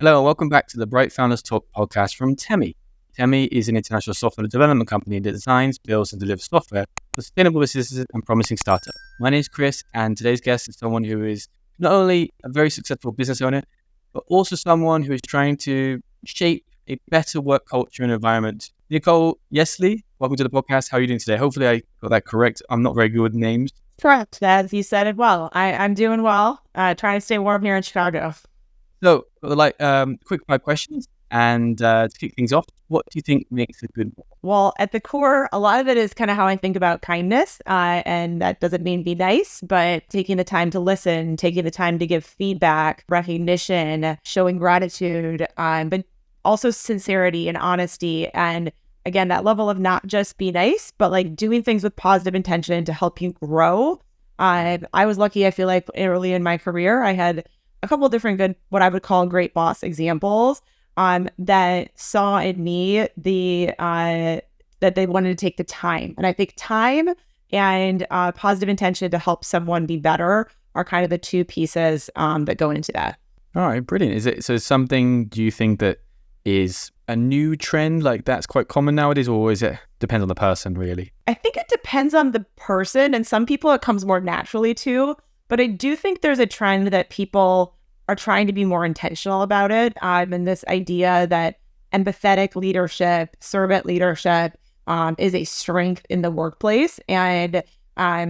Hello and welcome back to the Bright Founders Talk podcast from Temi. Temi is an international software development company that designs, builds, and delivers software for sustainable businesses and promising startups. My name is Chris, and today's guest is someone who is not only a very successful business owner, but also someone who is trying to shape a better work culture and environment. Nicole Yelsey, welcome to the podcast. How are you doing today? Hopefully I got that correct. I'm not very good with names. Correct. As you said it well. I'm doing well. Trying to stay warm here in Chicago. So, quick 5 questions. And to kick things off, what do you think makes a good book? Well, at the core, a lot of it is kind of how I think about kindness. And that doesn't mean be nice, but taking the time to listen, taking the time to give feedback, recognition, showing gratitude, but also sincerity and honesty. And again, that level of not just be nice, but like doing things with positive intention to help you grow. I was lucky, I feel like early in my career, I had a couple of different good, what I would call great boss examples that saw in me that they wanted to take the time. And I think time and positive intention to help someone be better are kind of the two pieces that go into that. All right, brilliant. Is it something, do you think, that is a new trend, like that's quite common nowadays, or is it depends on the person really? I think it depends on the person, and some people it comes more naturally too. But I do think there's a trend that people are trying to be more intentional about it. And this idea that empathetic leadership, servant leadership is a strength in the workplace. And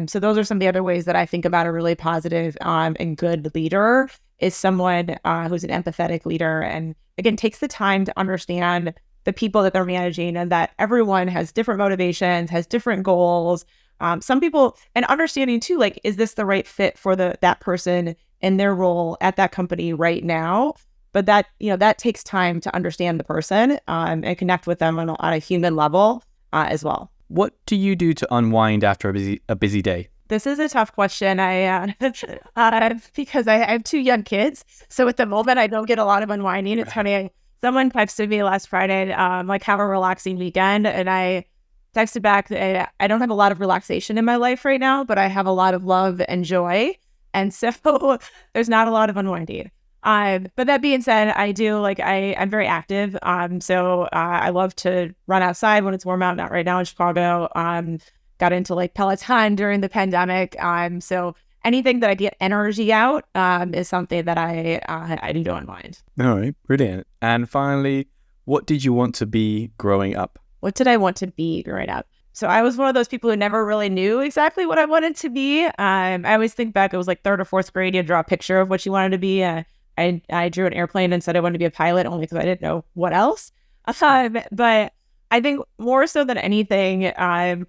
so those are some of the other ways that I think about a really positive and good leader is someone who's an empathetic leader and, again, takes the time to understand the people that they're managing and that everyone has different motivations, has different goals. Some people, and understanding too, like, is this the right fit for that person in their role at that company right now? But that, that takes time to understand the person and connect with them on a human level as well. What do you do to unwind after a busy day? This is a tough question. Because I have 2 young kids. So at the moment, I don't get a lot of unwinding. It's funny. Someone texted me last Friday, like, have a relaxing weekend. And I texted back, I don't have a lot of relaxation in my life right now, but I have a lot of love and joy. And so there's not a lot of unwinding. But that being said, I do, I'm very active. So I love to run outside when it's warm out, not right now in Chicago. Got into Peloton during the pandemic. So anything that I get energy out is something that I do to unwind. All right, brilliant. And finally, what did you want to be growing up? What did I want to be growing up? So I was one of those people who never really knew exactly what I wanted to be. I always think back, it was like 3rd or 4th grade, you draw a picture of what you wanted to be. I drew an airplane and said I wanted to be a pilot only because I didn't know what else. But I think more so than anything,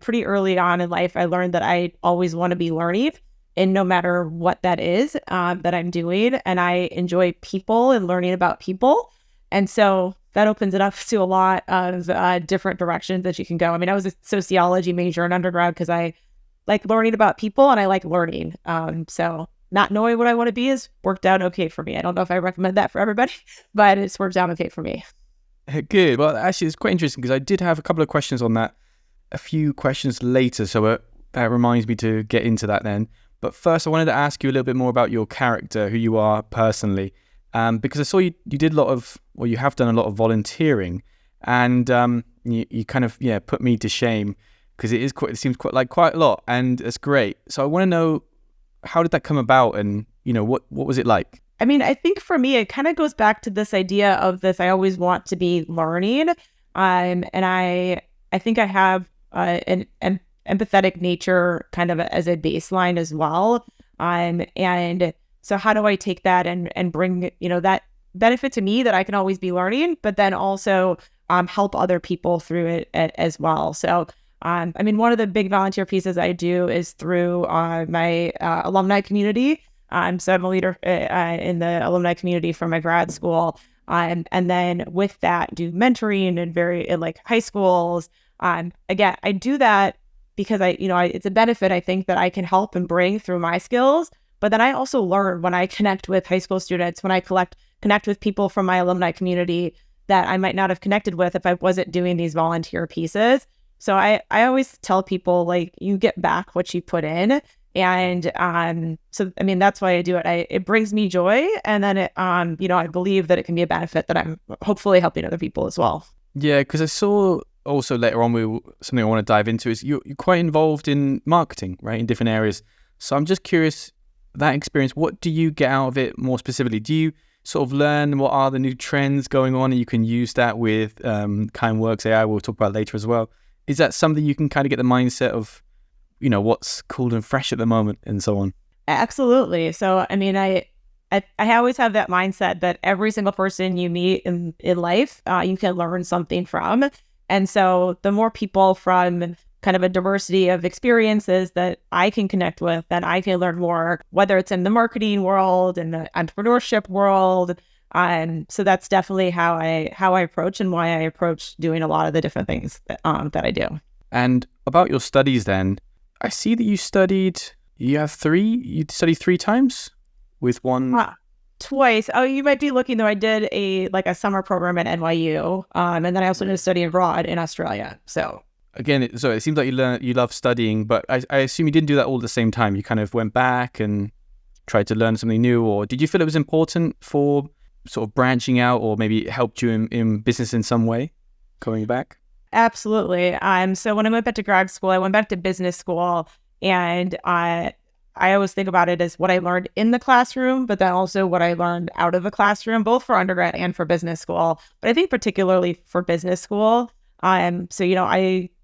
pretty early on in life, I learned that I always want to be learning, and no matter what that is that I'm doing. And I enjoy people and learning about people. And so that opens it up to a lot of different directions that you can go. I mean, I was a sociology major in undergrad because I like learning about people and I like learning. So not knowing what I want to be has worked out okay for me. I don't know if I recommend that for everybody, but it's worked out okay for me. Good. Well, actually, it's quite interesting because I did have a couple of questions on that, a few questions later. So that reminds me to get into that then. But first, I wanted to ask you a little bit more about your character, who you are personally. Because I saw you did you have done a lot of volunteering, and you kind of put me to shame because it seems quite a lot, and it's great. So I want to know, how did that come about, and what was it like? I mean, I think for me it kind of goes back to this idea of this. I always want to be learning, and I think I have an empathetic nature kind of as a baseline as well, and so how do I take that and bring, that benefit to me that I can always be learning, but then also help other people through it as well. So, I mean, one of the big volunteer pieces I do is through my alumni community. So I'm a leader in the alumni community from my grad school. And then with that, do mentoring in high schools. Again, I do that because it's a benefit I think that I can help and bring through my skills. But then I also learn when I connect with high school students, when I connect with people from my alumni community that I might not have connected with if I wasn't doing these volunteer pieces. So I always tell people, you get back what you put in. And so I mean, that's why I do it. It brings me joy, and then it I believe that it can be a benefit that I'm hopefully helping other people as well. Yeah, because I saw also later on something I want to dive into is you're quite involved in marketing, right, in different areas. So I'm just curious, that experience, what do you get out of it more specifically? Do you sort of learn what are the new trends going on, and you can use that with KindWorks.AI, we'll talk about later as well. Is that something you can kind of get the mindset of, what's cool and fresh at the moment and so on? Absolutely. So, I mean, I always have that mindset that every single person you meet in life, you can learn something from. And so the more people from kind of a diversity of experiences that I can connect with, then I can learn more, whether it's in the marketing world, in the entrepreneurship world. So that's definitely how I approach, and why I approach doing a lot of the different things that I do. And about your studies then, I see that you studied 3 times with one. Twice. Oh, you might be looking though. I did a summer program at NYU, and then I also did a study abroad in Australia. So again, so it seems like you love studying, but I assume you didn't do that all at the same time. You kind of went back and tried to learn something new, or did you feel it was important for sort of branching out, or maybe it helped you in business in some way, going back? Absolutely. So when I went back to grad school, I went back to business school, and I always think about it as what I learned in the classroom, but then also what I learned out of the classroom, both for undergrad and for business school. But I think particularly for business school, so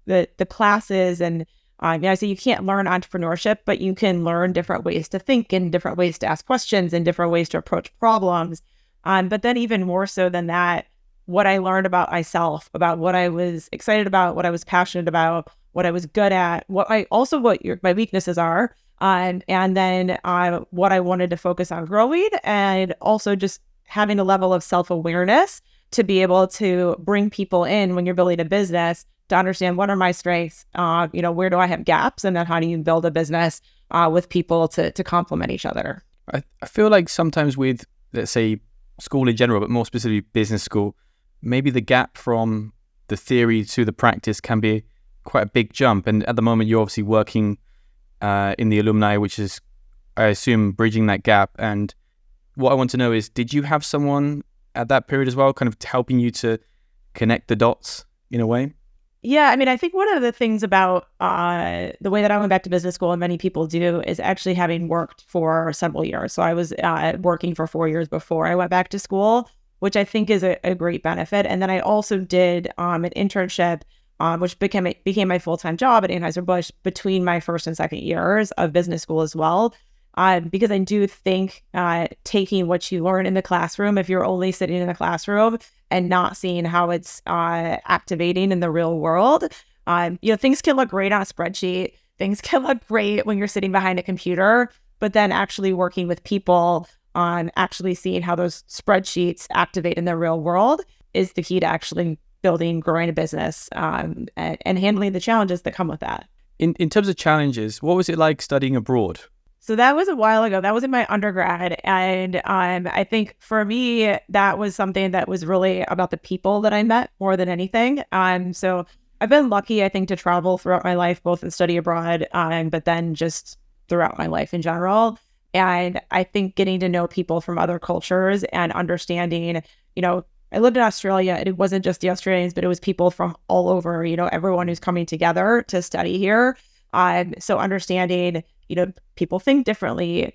the classes, and I say you can't learn entrepreneurship, but you can learn different ways to think, and different ways to ask questions, and different ways to approach problems. But then even more so than that, what I learned about myself, about what I was excited about, what I was passionate about, what I was good at, what my weaknesses are, and then what I wanted to focus on growing, and also just having a level of self-awareness to be able to bring people in when you're building a business, to understand what are my strengths, where do I have gaps, and then how do you build a business with people to complement each other. I feel like sometimes with, let's say, school in general, but more specifically business school, maybe the gap from the theory to the practice can be quite a big jump. And at the moment, you're obviously working in the alumni, which is, I assume, bridging that gap. And what I want to know is, did you have someone at that period as well, kind of helping you to connect the dots in a way? Yeah, I mean, I think one of the things about the way that I went back to business school, and many people do, is actually having worked for several years. So I was working for 4 years before I went back to school, which I think is a great benefit. And then I also did an internship, which became my full-time job at Anheuser-Busch between my first and second years of business school as well. Because I do think taking what you learn in the classroom, if you're only sitting in the classroom and not seeing how it's activating in the real world, things can look great on a spreadsheet. Things can look great when you're sitting behind a computer, but then actually working with people on actually seeing how those spreadsheets activate in the real world is the key to actually building, growing a business, and handling the challenges that come with that. In terms of challenges, what was it like studying abroad? So that was a while ago. That was in my undergrad. And I think for me, that was something that was really about the people that I met more than anything. So I've been lucky, I think, to travel throughout my life, both in study abroad, but then just throughout my life in general. And I think getting to know people from other cultures and understanding, I lived in Australia, and it wasn't just the Australians, but it was people from all over, everyone who's coming together to study here. So understanding, people think differently.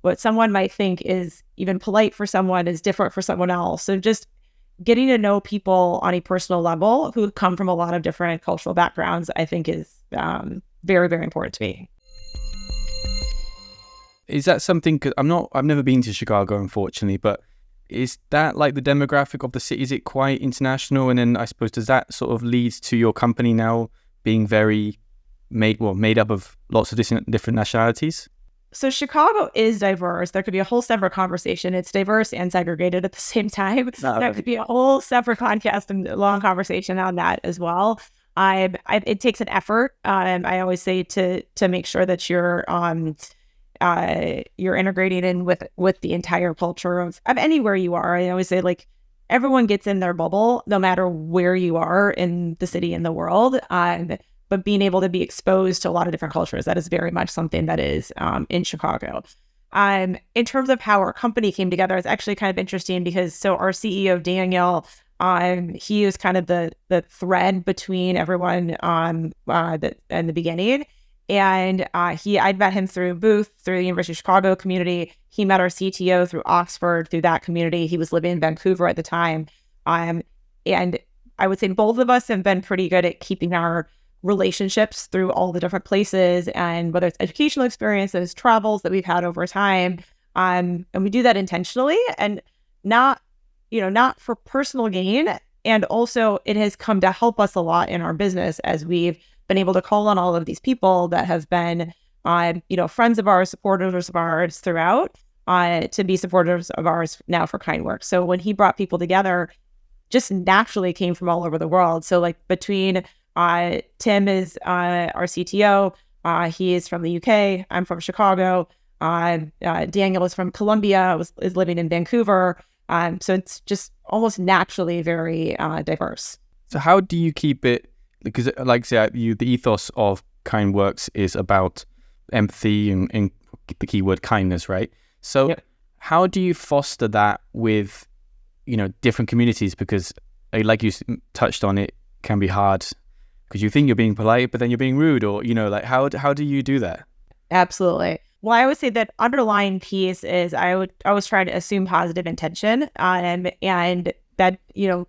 What someone might think is even polite for someone is different for someone else. So just getting to know people on a personal level who come from a lot of different cultural backgrounds, I think is very, very important to me. Is that something, because I've never been to Chicago, unfortunately, but is that like the demographic of the city? Is it quite international? And then I suppose, does that sort of lead to your company now being very made up of lots of different nationalities? So Chicago is diverse. There could be a whole separate conversation. It's diverse and segregated at the same time. That could be a whole separate podcast and long conversation on that as well. It takes an effort. I always say to make sure that you're integrating in with the entire culture of anywhere you are. I always say, like, everyone gets in their bubble, no matter where you are in the city, in the world. but being able to be exposed to a lot of different cultures, that is very much something that is in Chicago. In terms of how our company came together, it's actually kind of interesting because so our CEO, Daniel, he is kind of the thread between everyone in the beginning. And I'd met him through Booth, through the University of Chicago community. He met our CTO through Oxford, through that community. He was living in Vancouver at the time. And I would say both of us have been pretty good at keeping our relationships through all the different places, and whether it's educational experiences, travels that we've had over time. And we do that intentionally and not for personal gain. And also it has come to help us a lot in our business as we've been able to call on all of these people that have been, friends of ours, supporters of ours throughout, to be supporters of ours now for KindWorks. So when he brought people together, just naturally came from all over the world. So like between Tim is our CTO, he is from the UK, I'm from Chicago, Daniel is from Colombia, is living in Vancouver. So it's just almost naturally very diverse. So how do you keep it? Because, like I said, the ethos of KindWorks is about empathy and the keyword kindness, right? So yep. How do you foster that with, different communities? Because, like you touched on, it can be hard because you think you're being polite, but then you're being rude, or how do you do that? Absolutely. Well, I would say that underlying piece is I would always try to assume positive intention, and that,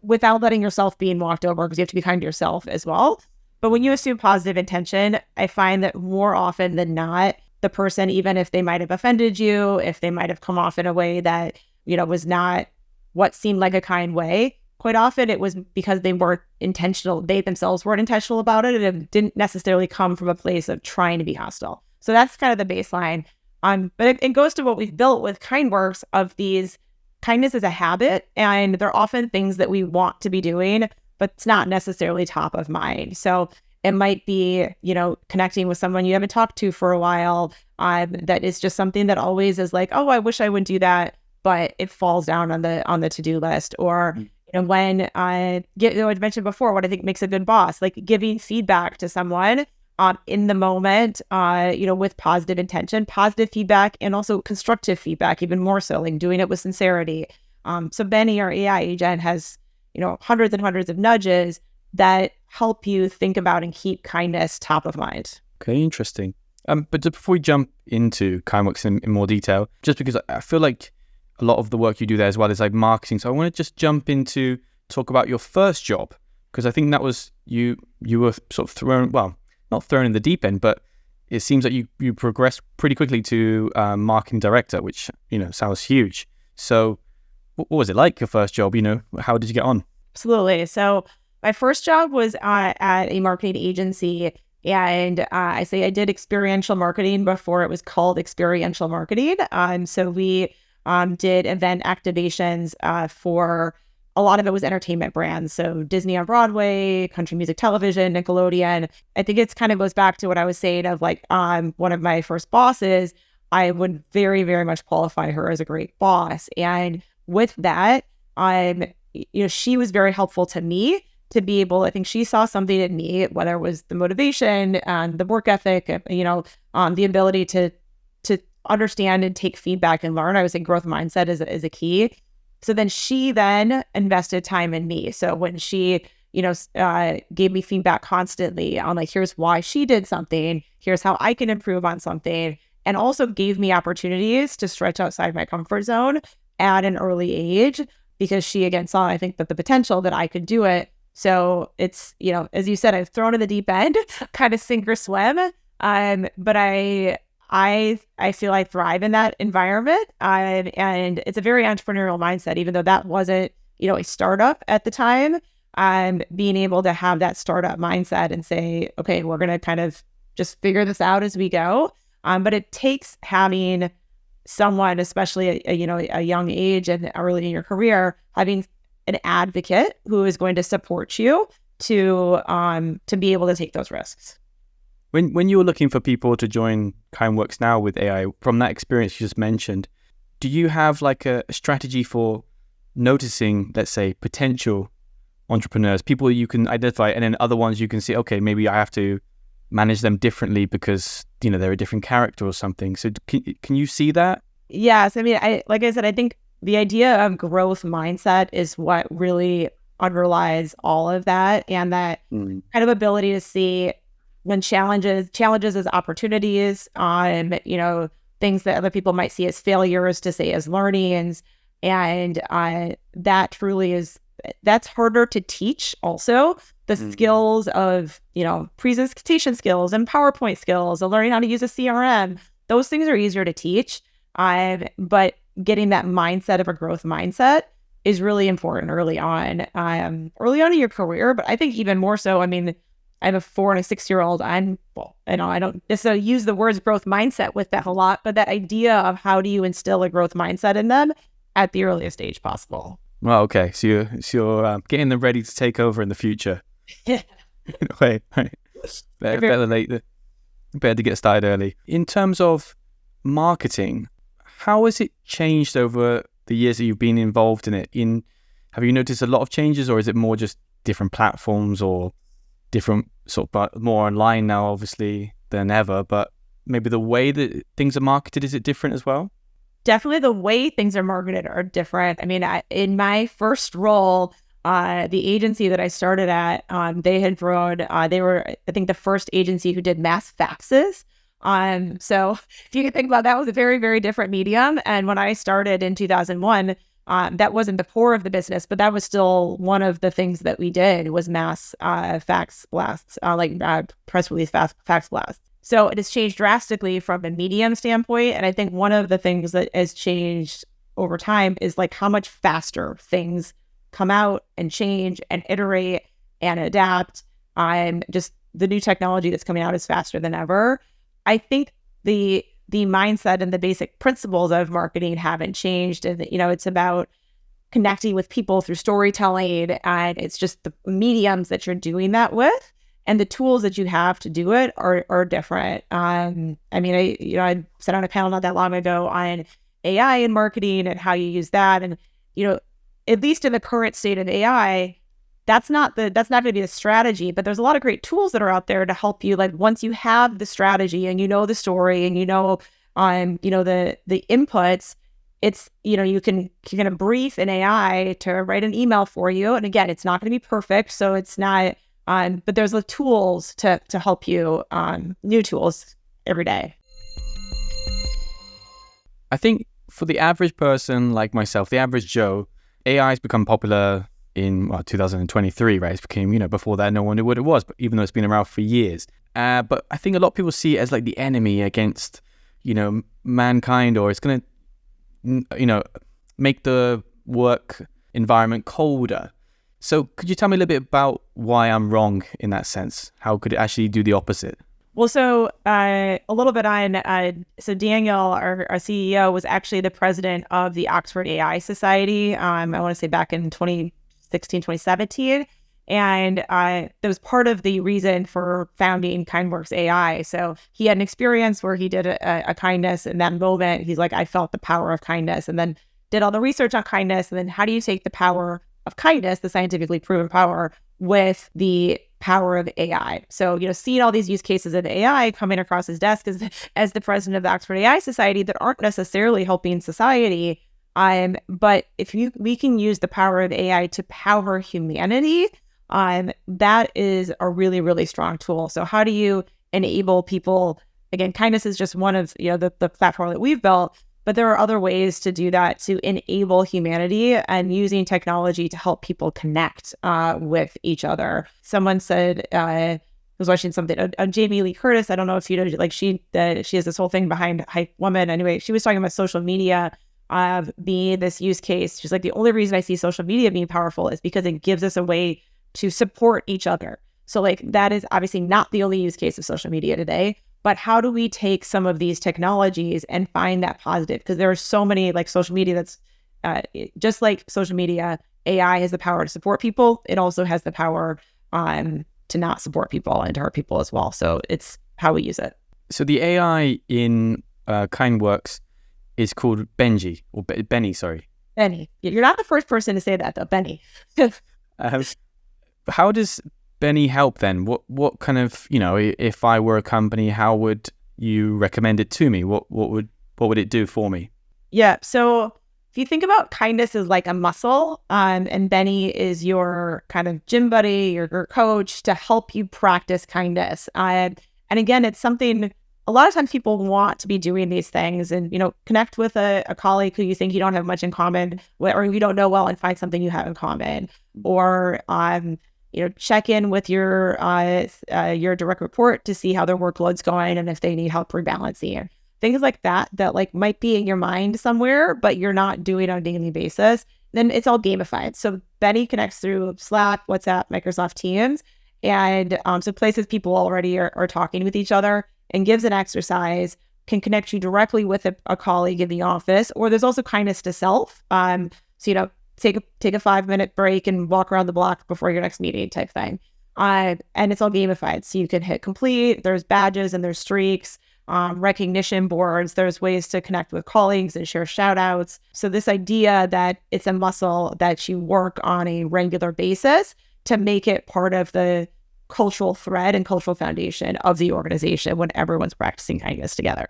without letting yourself being walked over, because you have to be kind to yourself as well. But when you assume positive intention, I find that more often than not, the person, even if they might have offended you, if they might have come off in a way that, was not what seemed like a kind way, quite often it was because they weren't intentional. They themselves weren't intentional about it, and it didn't necessarily come from a place of trying to be hostile. So that's kind of the baseline. But it goes to what we've built with KindWorks of these kindness is a habit, and they're often things that we want to be doing, but it's not necessarily top of mind. So it might be, connecting with someone you haven't talked to for a while. That is just something that always is like, oh, I wish I would do that, but it falls down on the to-do list. Or when I mentioned before, what I think makes a good boss, like giving feedback to someone in the moment, with positive intention, positive feedback, and also constructive feedback, even more so, like doing it with sincerity. So Benny, our AI agent, has, hundreds and hundreds of nudges that help you think about and keep kindness top of mind. Okay, interesting. But before we jump into KindWorks in more detail, just because I feel like a lot of the work you do there as well is like marketing. So I want to just jump into talk about your first job, because I think that was you were sort of not thrown in the deep end, but it seems like you progressed pretty quickly to marketing director, which, sounds huge. So what was it like, your first job? How did you get on? Absolutely. So my first job was at a marketing agency, and I did experiential marketing before it was called experiential marketing. So we did event activations for, a lot of it was entertainment brands. So Disney on Broadway, Country Music Television, Nickelodeon. I think it's kind of goes back to what I was saying of like, one of my first bosses, I would very, very much qualify her as a great boss. And with that, she was very helpful to me to be able, I think she saw something in me, whether it was the motivation and the work ethic, the ability to understand and take feedback and learn. I would say growth mindset is a key. So then she invested time in me. So when she, gave me feedback constantly on like, here's why she did something, here's how I can improve on something, and also gave me opportunities to stretch outside my comfort zone at an early age, because she again saw, I think, that the potential that I could do it. So it's, as you said, I've thrown in the deep end, kind of sink or swim. But I feel I thrive in that environment, and it's a very entrepreneurial mindset, even though that wasn't, a startup at the time. Being able to have that startup mindset and say, okay, we're going to kind of just figure this out as we go. But it takes having someone, especially a young age and early in your career, having an advocate who is going to support you to be able to take those risks. When you were looking for people to join KindWorks now with AI, from that experience you just mentioned, do you have like a strategy for noticing, let's say, potential entrepreneurs, people you can identify, and then other ones you can see, okay, maybe I have to manage them differently because, they're a different character or something. So can you see that? Yes. I mean, like I said, I think the idea of growth mindset is what really underlies all of that. And that kind of ability to see when challenges as opportunities, things that other people might see as failures to say as learnings. And that truly that's harder to teach also. The skills of, presentation skills and PowerPoint skills and learning how to use a CRM, those things are easier to teach. But getting that mindset of a growth mindset is really important early on in your career. But I think even more so, I mean, I have a 4 and a 6-year-old. I don't necessarily use the words growth mindset with that a lot, but that idea of how do you instill a growth mindset in them at the earliest age possible. Well, okay. So you're getting them ready to take over in the future. In a way, right? Better to get started early. In terms of marketing, how has it changed over the years that you've been involved in it? Have you noticed a lot of changes, or is it more just different platforms or different but more online now, obviously, than ever? But maybe the way that things are marketed, is it different as well? Definitely the way things are marketed are different. I mean, in my first role, the agency that I started at, they had grown, they were, I think, the first agency who did mass faxes. So if you can think about that, was a very, very different medium. And when I started in 2001, that wasn't the core of the business, but that was still one of the things that we did was mass fax blasts, press release fax blasts. So it has changed drastically from a medium standpoint. And I think one of the things that has changed over time is like how much faster things come out and change and iterate and adapt. Just the new technology that's coming out is faster than ever. I think the mindset and the basic principles of marketing haven't changed. And, it's about connecting with people through storytelling. And it's just the mediums that you're doing that with. And the tools that you have to do it are different. I sat on a panel not that long ago on AI and marketing and how you use that. And, at least in the current state of AI, that's not going to be the strategy, but there's a lot of great tools that are out there to help you. Like once you have the strategy and the story and the inputs, it's, you're going to brief an AI to write an email for you. And again, it's not going to be perfect. So it's not, but there's the tools to help you, new tools every day. I think for the average person like myself, the average Joe, AI has become popular in 2023, right? It became, before that, no one knew what it was, but even though it's been around for years. But I think a lot of people see it as like the enemy against, mankind, or it's going to, make the work environment colder. So could you tell me a little bit about why I'm wrong in that sense? How could it actually do the opposite? Well, so a little bit on, so Daniel, our CEO, was actually the president of the Oxford AI Society, I want to say back in 2016, 2017. And that was part of the reason for founding KindWorks.AI. So he had an experience where he did a kindness in that moment. He's like, I felt the power of kindness, and then did all the research on kindness. And then how do you take the power of kindness, the scientifically proven power, with the power of AI? So, seeing all these use cases of AI coming across his desk as the president of the Oxford AI Society that aren't necessarily helping society. But if we can use the power of AI to power humanity, that is a really, really strong tool. So how do you enable people? Again, kindness is just one of, the platform that we've built, but there are other ways to do that, to enable humanity and using technology to help people connect with each other. Someone said, I was watching something on Jamie Lee Curtis. I don't know if you know, like she has this whole thing behind Hype Woman. Anyway, she was talking about social media being this use case. She's like, the only reason I see social media being powerful is because it gives us a way to support each other. So like that is obviously not the only use case of social media today, but how do we take some of these technologies and find that positive? Because there are so many, like social media that's just like social media, AI has the power to support people. It also has the power to not support people and to hurt people as well. So it's how we use it. So the AI in KindWorks is called Benji, or Benny, sorry. Benny. You're not the first person to say that though, Benny. how does Benny help then? What kind of, if I were a company, how would you recommend it to me? What would it do for me? Yeah. So if you think about kindness as like a muscle, and Benny is your kind of gym buddy, your coach to help you practice kindness. And again, it's something a lot of times people want to be doing these things and, connect with a colleague who you think you don't have much in common or you don't know well and find something you have in common. Or, check in with your direct report to see how their workload's going and if they need help rebalancing. Things like that like might be in your mind somewhere, but you're not doing it on a daily basis. Then it's all gamified. So Benny connects through Slack, WhatsApp, Microsoft Teams, and so places people already are talking with each other, and gives an exercise, can connect you directly with a colleague in the office. Or there's also kindness to self. So, take a 5-minute break and walk around the block before your next meeting type thing. And it's all gamified. So you can hit complete. There's badges and there's streaks, recognition boards. There's ways to connect with colleagues and share shout outs. So this idea that it's a muscle that you work on a regular basis to make it part of the cultural thread and cultural foundation of the organization when everyone's practicing kindness together.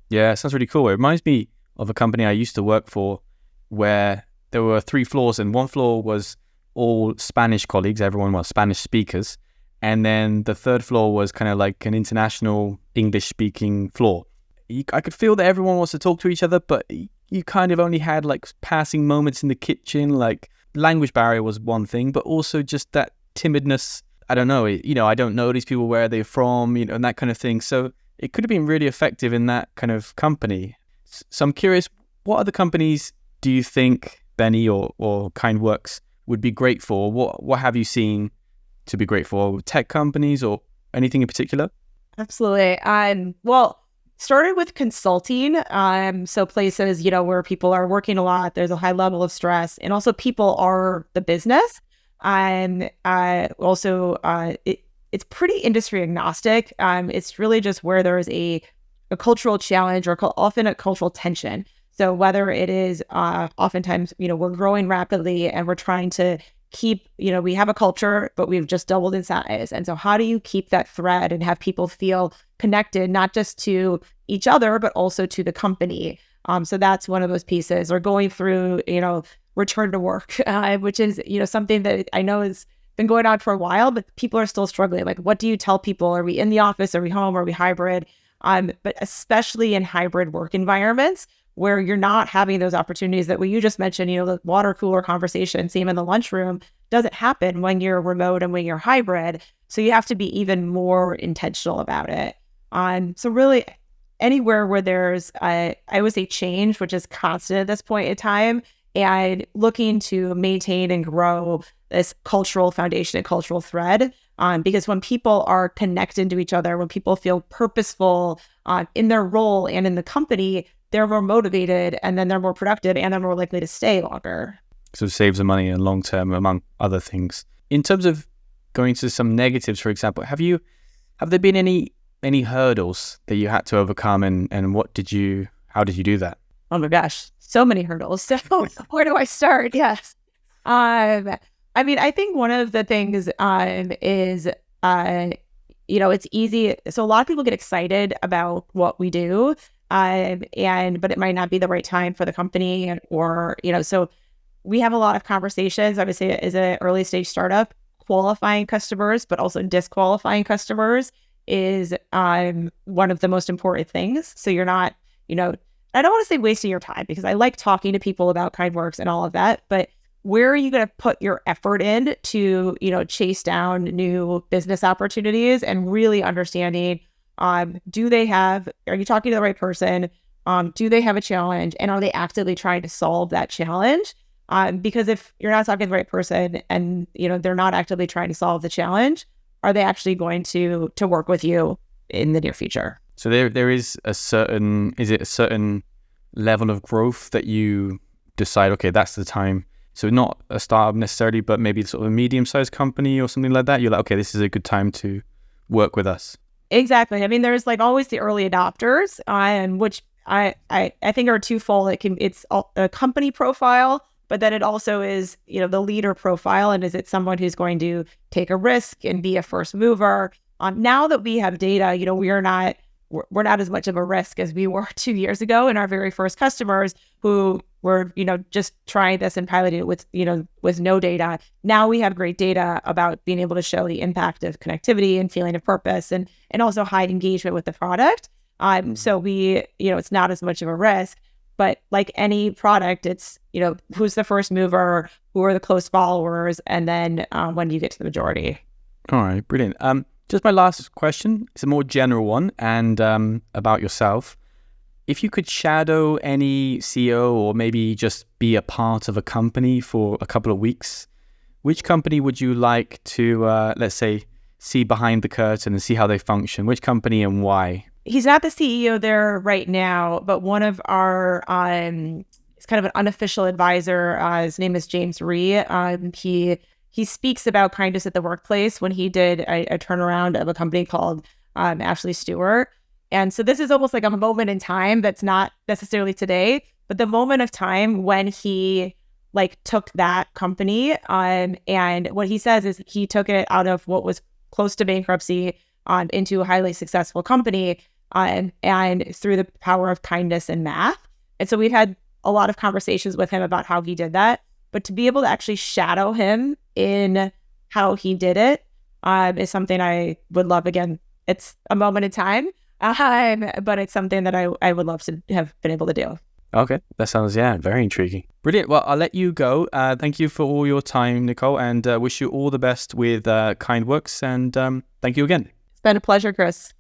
Yeah, it sounds really cool. It reminds me of a company I used to work for where there were 3 floors, and one floor was all Spanish colleagues, everyone was Spanish speakers. And then the 3rd floor was kind of like an international English-speaking floor. I could feel that everyone wants to talk to each other, but you kind of only had like passing moments in the kitchen. Like language barrier was one thing, but also just that timidness. I don't know, I don't know these people, where they're from, and that kind of thing. So it could have been really effective in that kind of company. So I'm curious, what other companies do you think Benny or KindWorks would be great for? What have you seen to be great for? Tech companies or anything in particular? Absolutely. Well, started with consulting. So places, where people are working a lot, there's a high level of stress, and also people are the business. And also, it's pretty industry agnostic. It's really just where there is a cultural challenge or often a cultural tension. So whether it is oftentimes, we're growing rapidly and we're trying to keep, we have a culture, but we've just doubled in size. And so how do you keep that thread and have people feel connected, not just to each other, but also to the company? So that's one of those pieces. Or going through, return to work, which is, something that I know has been going on for a while, but people are still struggling. Like, what do you tell people? Are we in the office? Are we home? Are we hybrid? But especially in hybrid work environments where you're not having those opportunities that you just mentioned, the water cooler conversation, same in the lunchroom, doesn't happen when you're remote and when you're hybrid. So you have to be even more intentional about it. So really anywhere where there's, I would say change, which is constant at this point in time, and looking to maintain and grow this cultural foundation and cultural thread. Because when people are connected to each other, when people feel purposeful in their role and in the company, they're more motivated, and then they're more productive, and they're more likely to stay longer. So it saves them money in long term, among other things. In terms of going to some negatives, for example, have there been any hurdles that you had to overcome, and how did you do that? Oh my gosh, so many hurdles. So where do I start? Yes. I think one of the things is it's easy. So a lot of people get excited about what we do, but it might not be the right time for the company, so we have a lot of conversations. I would say as an early stage startup, qualifying customers, but also disqualifying customers is one of the most important things. So you're not, I don't want to say wasting your time, because I like talking to people about KindWorks and all of that, but where are you going to put your effort in to, chase down new business opportunities and really understanding, are you talking to the right person? Do they have a challenge, and are they actively trying to solve that challenge? Because if you're not talking to the right person and, they're not actively trying to solve the challenge, are they actually going to work with you in the near future? So there is a certain level of growth that you decide, okay, that's the time. So not a startup necessarily, but maybe sort of a medium-sized company or something like that. You're like, okay, this is a good time to work with us. Exactly. There's like always the early adopters, which I think are twofold. It's a company profile, but then it also is, the leader profile. And is it someone who's going to take a risk and be a first mover? Now that we have data, we're not as much of a risk as we were 2 years ago in our very first customers who were, just trying this and piloting it with no data. Now we have great data about being able to show the impact of connectivity and feeling of purpose and also high engagement with the product. So it's not as much of a risk, but like any product, it's, who's the first mover, who are the close followers, and then when do you get to the majority? All right, brilliant. Just my last question. It's a more general one and about yourself. If you could shadow any CEO or maybe just be a part of a company for a couple of weeks, which company would you like to, let's say, see behind the curtain and see how they function? Which company and why? He's not the CEO there right now, but one of our, he's kind of an unofficial advisor. His name is James Rhee. He speaks about kindness at the workplace when he did a turnaround of a company called Ashley Stewart. And so this is almost like a moment in time that's not necessarily today, but the moment of time when he took that company. And what he says is he took it out of what was close to bankruptcy into a highly successful company and through the power of kindness and math. And so we've had a lot of conversations with him about how he did that. But to be able to actually shadow him in how he did it is something I would love. Again, it's a moment in time, but it's something that I would love to have been able to do. Okay, that sounds, very intriguing. Brilliant. Well, I'll let you go. Thank you for all your time, Nicole, and wish you all the best with KindWorks. And thank you again. It's been a pleasure, Chris.